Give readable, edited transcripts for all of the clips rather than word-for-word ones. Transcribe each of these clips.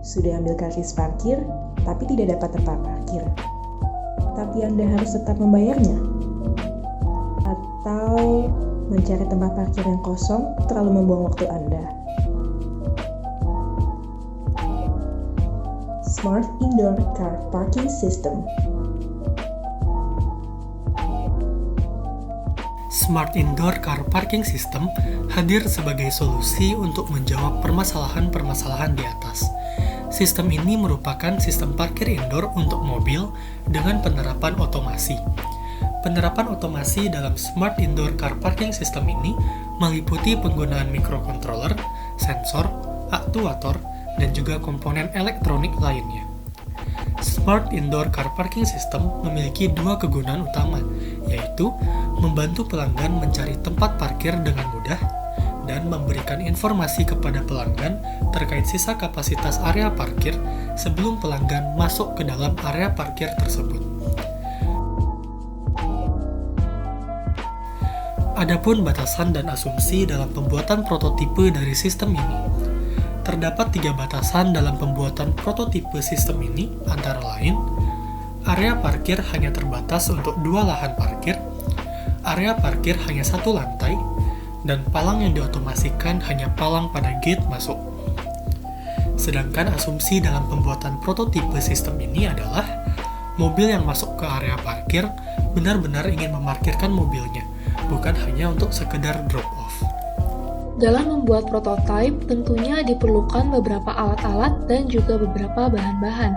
Sudah ambil karcis parkir, tapi tidak dapat tempat parkir. Tapi Anda harus tetap membayarnya. Atau mencari tempat parkir yang kosong terlalu membuang waktu Anda. Smart Indoor Car Parking System. Smart Indoor Car Parking System hadir sebagai solusi untuk menjawab permasalahan-permasalahan di atas. Sistem ini merupakan sistem parkir indoor untuk mobil dengan penerapan otomasi. Penerapan otomasi dalam Smart Indoor Car Parking System ini meliputi penggunaan microcontroller, sensor, aktuator, dan juga komponen elektronik lainnya. Smart Indoor Car Parking System memiliki dua kegunaan utama, yaitu membantu pelanggan mencari tempat parkir dengan mudah dan memberikan informasi kepada pelanggan terkait sisa kapasitas area parkir sebelum pelanggan masuk ke dalam area parkir tersebut. Adapun batasan dan asumsi dalam pembuatan prototipe dari sistem ini. Terdapat 3 batasan dalam pembuatan prototipe sistem ini, antara lain, area parkir hanya terbatas untuk 2 lahan parkir, area parkir hanya 1 lantai, dan palang yang diotomasikan hanya palang pada gate masuk. Sedangkan asumsi dalam pembuatan prototipe sistem ini adalah mobil yang masuk ke area parkir benar-benar ingin memarkirkan mobilnya, bukan hanya untuk sekedar drop-off. Dalam membuat prototipe, tentunya diperlukan beberapa alat-alat dan juga beberapa bahan-bahan.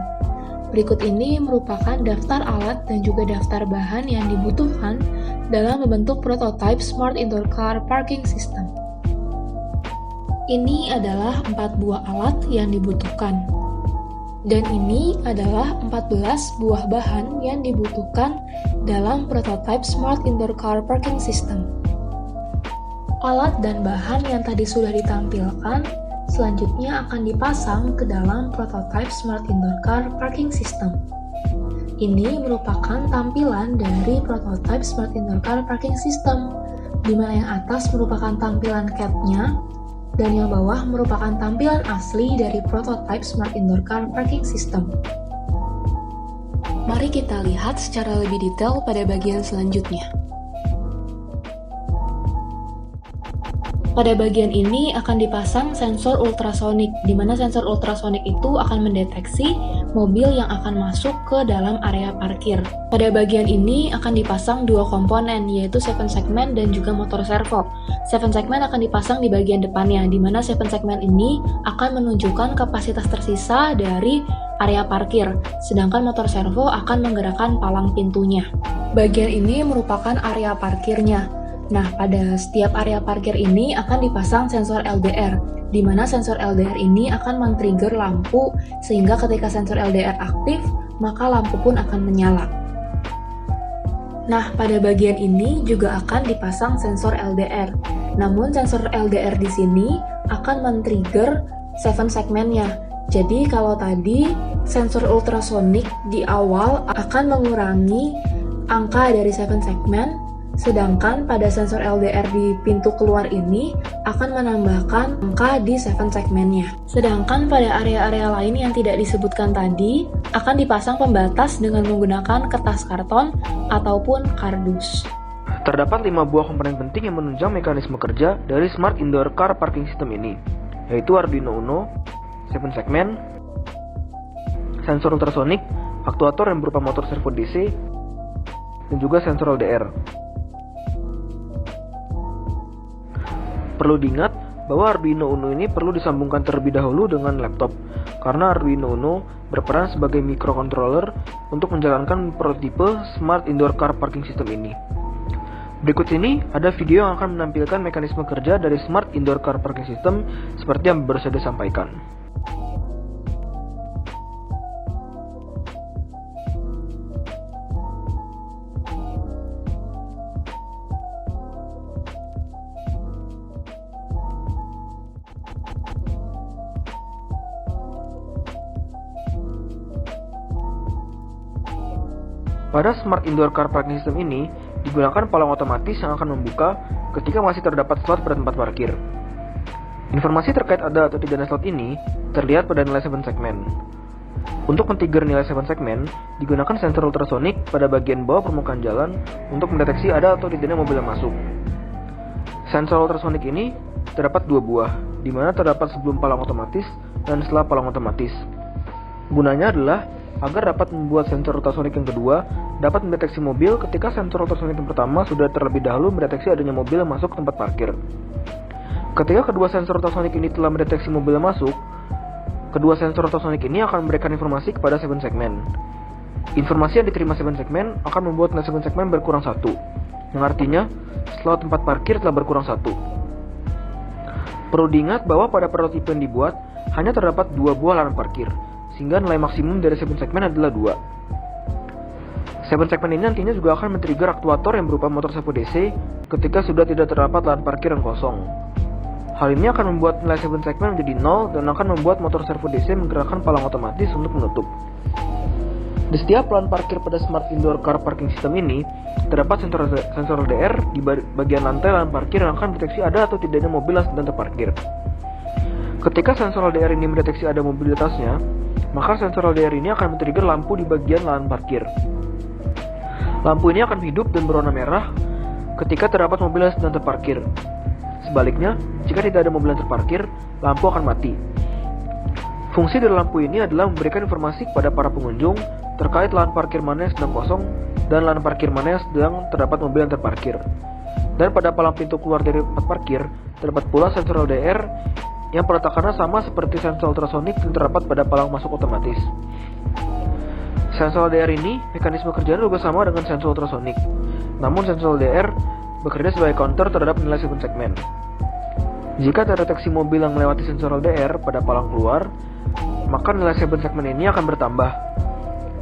Berikut ini merupakan daftar alat dan juga daftar bahan yang dibutuhkan dalam membentuk prototipe Smart Indoor Car Parking System. Ini adalah 4 buah alat yang dibutuhkan. Dan ini adalah 14 buah bahan yang dibutuhkan dalam prototipe Smart Indoor Car Parking System. Alat dan bahan yang tadi sudah ditampilkan selanjutnya akan dipasang ke dalam prototipe Smart Indoor Car Parking System. Ini merupakan tampilan dari prototipe Smart Indoor Car Parking System, di mana yang atas merupakan tampilan CAD-nya dan yang bawah merupakan tampilan asli dari prototipe Smart Indoor Car Parking System. Mari kita lihat secara lebih detail pada bagian selanjutnya. Pada bagian ini akan dipasang sensor ultrasonik, di mana sensor ultrasonik itu akan mendeteksi mobil yang akan masuk ke dalam area parkir. Pada bagian ini akan dipasang 2 komponen, yaitu 7 segmen dan juga motor servo. 7 segmen akan dipasang di bagian depannya, di mana 7 segmen ini akan menunjukkan kapasitas tersisa dari area parkir, sedangkan motor servo akan menggerakkan palang pintunya. Bagian ini merupakan area parkirnya. Nah, pada setiap area parkir ini akan dipasang sensor LDR, di mana sensor LDR ini akan men-trigger lampu sehingga ketika sensor LDR aktif, maka lampu pun akan menyala. Nah, pada bagian ini juga akan dipasang sensor LDR. Namun sensor LDR di sini akan men-trigger 7 segmennya. Jadi kalau tadi sensor ultrasonik di awal akan mengurangi angka dari 7 segmen, sedangkan pada sensor LDR di pintu keluar ini akan menambahkan angka di 7 segmennya. Sedangkan pada area-area lain yang tidak disebutkan tadi akan dipasang pembatas dengan menggunakan kertas karton ataupun kardus. Terdapat 5 buah komponen penting yang menunjang mekanisme kerja dari Smart Indoor Car Parking System ini, yaitu Arduino Uno, 7 segmen, sensor ultrasonik, aktuator yang berupa motor servo DC, dan juga sensor LDR. Perlu diingat bahwa Arduino Uno ini perlu disambungkan terlebih dahulu dengan laptop, karena Arduino Uno berperan sebagai microcontroller untuk menjalankan prototipe Smart Indoor Car Parking System ini. Berikut ini ada video yang akan menampilkan mekanisme kerja dari Smart Indoor Car Parking System seperti yang baru saja disampaikan. Pada Smart Indoor Car Parking System ini, digunakan palang otomatis yang akan membuka ketika masih terdapat slot pada tempat parkir. Informasi terkait ada atau tidaknya slot ini terlihat pada nilai 7 segmen. Untuk men-trigger nilai 7 segmen, digunakan sensor ultrasonik pada bagian bawah permukaan jalan untuk mendeteksi ada atau tidaknya mobil yang masuk. Sensor ultrasonik ini terdapat 2 buah, di mana terdapat sebelum palang otomatis dan setelah palang otomatis. Gunanya adalah agar dapat membuat sensor ultrasonik yang kedua dapat mendeteksi mobil ketika sensor ultrasonik yang pertama sudah terlebih dahulu mendeteksi adanya mobil yang masuk ke tempat parkir. Ketika kedua sensor ultrasonik ini telah mendeteksi mobil yang masuk, kedua sensor ultrasonik ini akan memberikan informasi kepada 7 segmen. Informasi yang diterima 7 segmen akan membuat nilai 7 segmen berkurang 1, yang artinya slot tempat parkir telah berkurang 1. Perlu diingat bahwa pada prototipe yang dibuat hanya terdapat 2 buah lahan parkir, sehingga nilai maksimum dari 7 segmen adalah 2. 7 segmen ini nantinya juga akan men-trigger aktuator yang berupa motor servo DC ketika sudah tidak terdapat lahan parkir yang kosong. Hal ini akan membuat nilai 7 segmen menjadi 0 dan akan membuat motor servo DC menggerakkan palang otomatis untuk menutup. Di setiap lahan parkir pada Smart Indoor Car Parking System ini, terdapat sensor LDR di bagian lantai lahan parkir yang akan mendeteksi ada atau tidaknya mobil yang sedang terparkir. Ketika sensor LDR ini mendeteksi ada mobil di atasnya, maka sensor LDR ini akan men-trigger lampu di bagian lahan parkir. Lampu ini akan hidup dan berwarna merah ketika terdapat mobil yang sedang terparkir. Sebaliknya, jika tidak ada mobil yang terparkir, lampu akan mati. Fungsi dari lampu ini adalah memberikan informasi kepada para pengunjung terkait lahan parkir mana yang sedang kosong dan lahan parkir mana yang sedang terdapat mobil yang terparkir. Dan pada palang pintu keluar dari tempat parkir, terdapat pula sensor LDR yang peletakannya sama seperti sensor ultrasonik yang terdapat pada palang masuk otomatis. Sensor LDR ini, mekanisme kerjanya juga sama dengan sensor ultrasonik. Namun sensor LDR bekerja sebagai counter terhadap nilai 7 segmen. Jika terdeteksi mobil yang melewati sensor LDR pada palang keluar, maka nilai 7 segmen ini akan bertambah.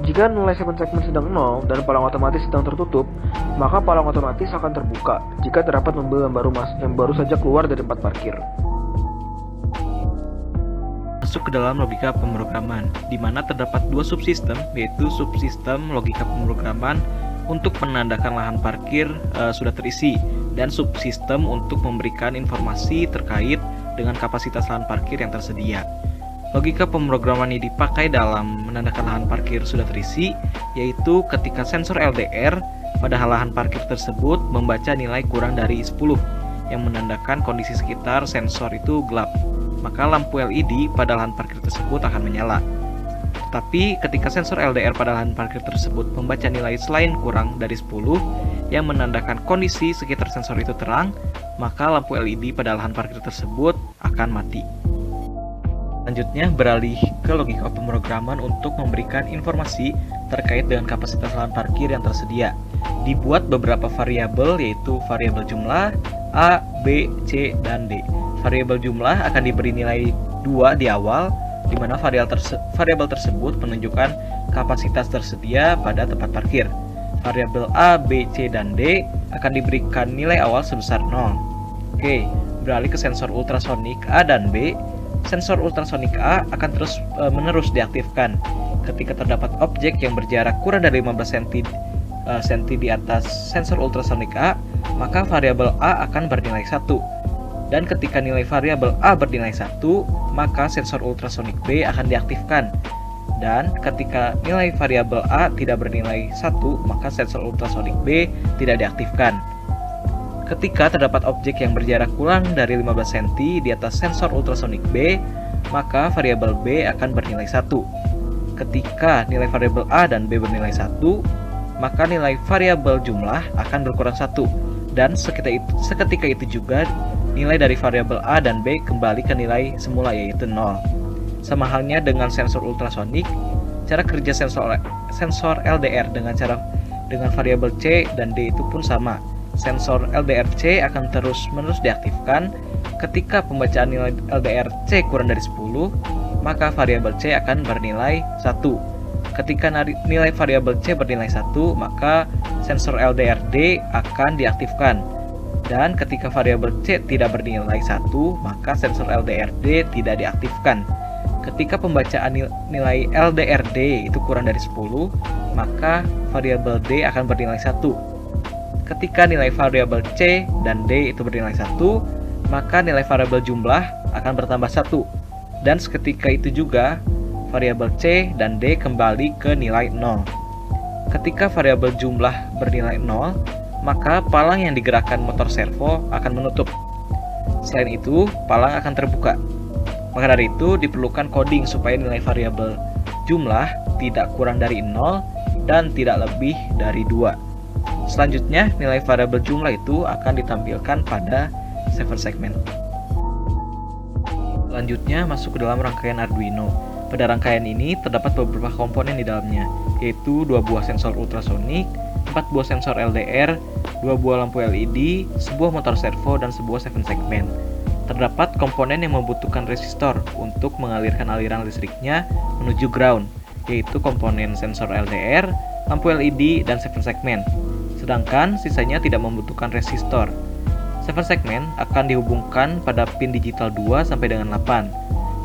Jika nilai 7 segmen sedang 0 dan palang otomatis sedang tertutup, maka palang otomatis akan terbuka jika terdapat mobil yang baru saja keluar dari tempat parkir. Masuk ke dalam logika pemrograman, di mana terdapat 2 subsistem, yaitu subsistem logika pemrograman untuk menandakan lahan parkir sudah terisi, dan subsistem untuk memberikan informasi terkait dengan kapasitas lahan parkir yang tersedia. Logika pemrograman ini dipakai dalam menandakan lahan parkir sudah terisi, yaitu ketika sensor LDR pada lahan parkir tersebut membaca nilai kurang dari 10, yang menandakan kondisi sekitar sensor itu gelap, maka lampu LED pada lahan parkir tersebut akan menyala. Tapi ketika sensor LDR pada lahan parkir tersebut membaca nilai selain kurang dari 10 yang menandakan kondisi sekitar sensor itu terang, maka lampu LED pada lahan parkir tersebut akan mati. Selanjutnya beralih ke logika pemrograman untuk memberikan informasi terkait dengan kapasitas lahan parkir yang tersedia. Dibuat beberapa variabel, yaitu variabel jumlah A, B, C, dan D. Variabel jumlah akan diberi nilai 2 di awal, di mana variabel tersebut menunjukkan kapasitas tersedia pada tempat parkir. Variabel A, B, C, dan D akan diberikan nilai awal sebesar 0. Oke, beralih ke sensor ultrasonik A dan B. Sensor ultrasonik A akan terus menerus diaktifkan ketika terdapat objek yang berjarak kurang dari 15 cm di atas sensor ultrasonik A, maka variabel A akan bernilai 1. Dan ketika nilai variabel A bernilai 1, maka sensor ultrasonik B akan diaktifkan. Dan ketika nilai variabel A tidak bernilai 1, maka sensor ultrasonik B tidak diaktifkan. Ketika terdapat objek yang berjarak kurang dari 15 cm di atas sensor ultrasonik B, maka variabel B akan bernilai 1. Ketika nilai variabel A dan B bernilai 1, maka nilai variabel jumlah akan berkurang 1. Dan seketika itu juga nilai dari variabel A dan B kembali ke nilai semula, yaitu 0. Sama halnya dengan sensor ultrasonik, cara kerja sensor LDR dengan variabel C dan D itu pun sama. Sensor LDR C akan terus-menerus diaktifkan. Ketika pembacaan nilai LDR C kurang dari 10, maka variabel C akan bernilai 1. Ketika nilai variabel C bernilai 1, maka sensor LDR D akan diaktifkan. Dan ketika variabel C tidak bernilai 1, maka sensor LDR D tidak diaktifkan. Ketika pembacaan nilai LDR D itu kurang dari 10, maka variabel D akan bernilai 1. Ketika nilai variabel C dan D itu bernilai 1, maka nilai variabel jumlah akan bertambah 1. Dan seketika itu juga, variabel C dan D kembali ke nilai 0. Ketika variabel jumlah bernilai 0, maka palang yang digerakkan motor servo akan menutup. Selain itu, palang akan terbuka. Maka dari itu, diperlukan coding supaya nilai variabel jumlah tidak kurang dari 0 dan tidak lebih dari 2. Selanjutnya, nilai variabel jumlah itu akan ditampilkan pada 7 segmen. Selanjutnya, masuk ke dalam rangkaian Arduino. Pada rangkaian ini terdapat beberapa komponen di dalamnya, yaitu 2 buah sensor ultrasonik, 4 buah sensor LDR, 2 buah lampu LED, sebuah motor servo, dan sebuah 7 segmen. Terdapat komponen yang membutuhkan resistor untuk mengalirkan aliran listriknya menuju ground, yaitu komponen sensor LDR, lampu LED, dan 7 segmen. Sedangkan sisanya tidak membutuhkan resistor. 7 segmen akan dihubungkan pada pin digital 2 sampai dengan 8.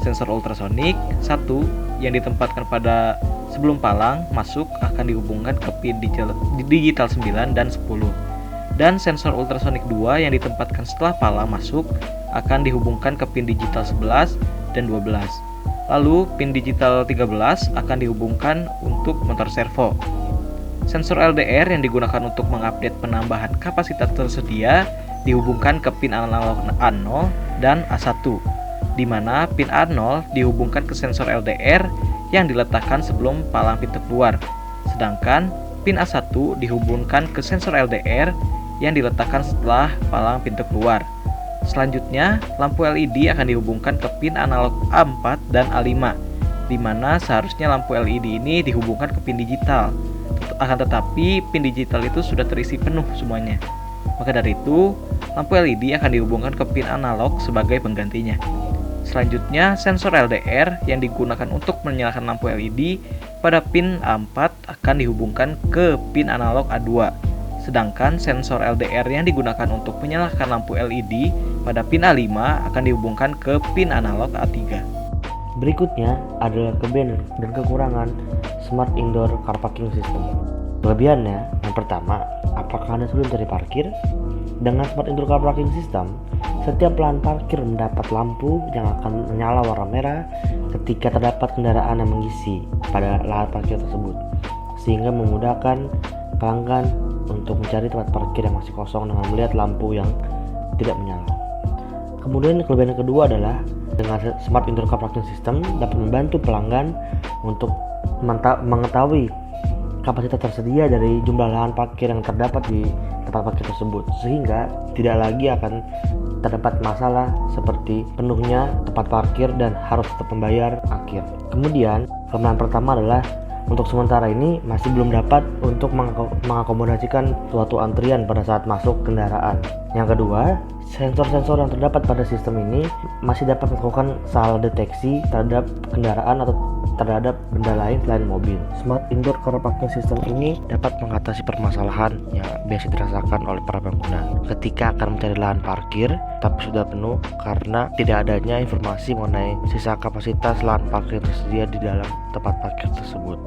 Sensor ultrasonik 1 yang ditempatkan pada sebelum palang masuk akan dihubungkan ke pin digital 9 dan 10. Dan sensor ultrasonik 2 yang ditempatkan setelah palang masuk akan dihubungkan ke pin digital 11 dan 12. Lalu pin digital 13 akan dihubungkan untuk motor servo. Sensor LDR yang digunakan untuk mengupdate penambahan kapasitas tersedia dihubungkan ke pin analog A0 dan A1, di mana pin A0 dihubungkan ke sensor LDR yang diletakkan sebelum palang pintu keluar, sedangkan pin A1 dihubungkan ke sensor LDR yang diletakkan setelah palang pintu keluar. Selanjutnya, lampu LED akan dihubungkan ke pin analog A4 dan A5, di mana seharusnya lampu LED ini dihubungkan ke pin digital. Akan tetapi, pin digital itu sudah terisi penuh semuanya. Maka dari itu, lampu LED akan dihubungkan ke pin analog sebagai penggantinya. Selanjutnya, sensor LDR yang digunakan untuk menyalakan lampu LED pada pin A4 akan dihubungkan ke pin analog A2. Sedangkan sensor LDR yang digunakan untuk menyalakan lampu LED pada pin A5 akan dihubungkan ke pin analog A3. Berikutnya adalah kelebihan dan kekurangan Smart Indoor Car Parking System. Kelebihannya, yang pertama, apakah Anda sulit mencari parkir? Dengan Smart Indoor Car Parking System, setiap lahan parkir mendapat lampu yang akan menyala warna merah ketika terdapat kendaraan yang mengisi pada lahan parkir tersebut, sehingga memudahkan pelanggan untuk mencari tempat parkir yang masih kosong dengan melihat lampu yang tidak menyala. Kemudian kelebihan yang kedua adalah dengan Smart Indoor Car Parking System dapat membantu pelanggan untuk mengetahui kapasitas tersedia dari jumlah lahan parkir yang terdapat di tempat parkir tersebut, sehingga tidak lagi akan terdapat masalah seperti penuhnya tempat parkir dan harus tetap membayar akhir. Kemudian kelemahan pertama adalah untuk sementara ini masih belum dapat untuk mengakomodasikan suatu antrian pada saat masuk kendaraan. Yang kedua, sensor-sensor yang terdapat pada sistem ini masih dapat melakukan salah deteksi terhadap kendaraan atau terhadap benda lain selain mobil. Smart Indoor Car Parking System ini dapat mengatasi permasalahan yang biasa dirasakan oleh para pengguna ketika akan mencari lahan parkir tapi sudah penuh karena tidak adanya informasi mengenai sisa kapasitas lahan parkir tersedia di dalam tempat parkir tersebut.